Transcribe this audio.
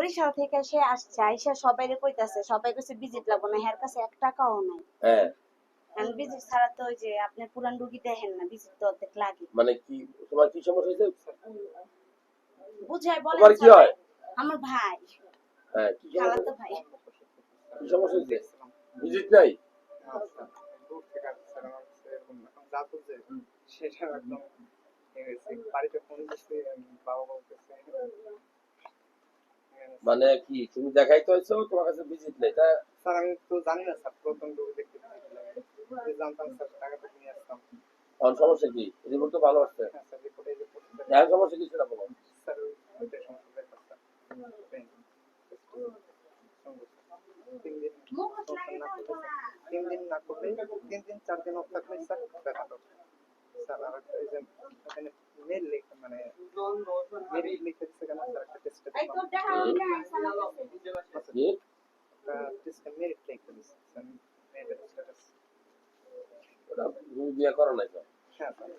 বরিশাল থেকে সে আসছে, আইসা সবাইরে কইতাছে, সবাই কাছে ভিজিট লাগবো না, এর কাছে 1 টাকাও নাই। হ্যাঁ কারণ ভিজিট ছাড়া তো ওই যে আপনি পুরান রুগী দেখেন না, ভিজিট তো অর্ধেক লাগে। মানে কি তোমার কি সমস্যা হয়েছে? বুঝাই বলেন তোমার কি স্যার। হয়? আমার ভাই, হ্যাঁ কি সমস্যা? খালাতো ভাই। কি সমস্যা হয়েছে? ভিজিট নাই? দূর থেকে আসছে স্যার, আমার কাছে এরকম এখন যা বলছে সেটা একদম হয়েছে। বাড়িতে ফোন দিচ্ছে, বাবা বলতেছে মানে কি তুমি দেখাইতে হয়েছো, তোমার কাছে ভিজিট নেই? তা স্যার আমি তো জানি না স্যার, প্রথম রোগী দেখতে যদি জানতাম স্যার টাকাটা নিয়ে আসতাম। কোন সমস্যা কি? রিপোর্ট তো ভালো আসছে। হ্যাঁ স্যার, রিপোর্টে যে এখন সমস্যা কি সেটা বলো। স্যার ওইটাই সমস্যা দেখা স্যার। পেন তিন দিন না করলে 3 দিন 4 দিন অফ থাকলে স্যার ব্যথা করবে স্যার। আর এই যে এখানে মেল লিখে মানে মেল লিখে দিচ্ছে কেন স্যার, একটা টেস্টে কি? টেস্টে মেরিট লিখে দিচ্ছে স্যার, মেরিট স্ট্যাটাস। ওটা তুমি বিয়ে করো নাই তো? হ্যাঁ স্যার।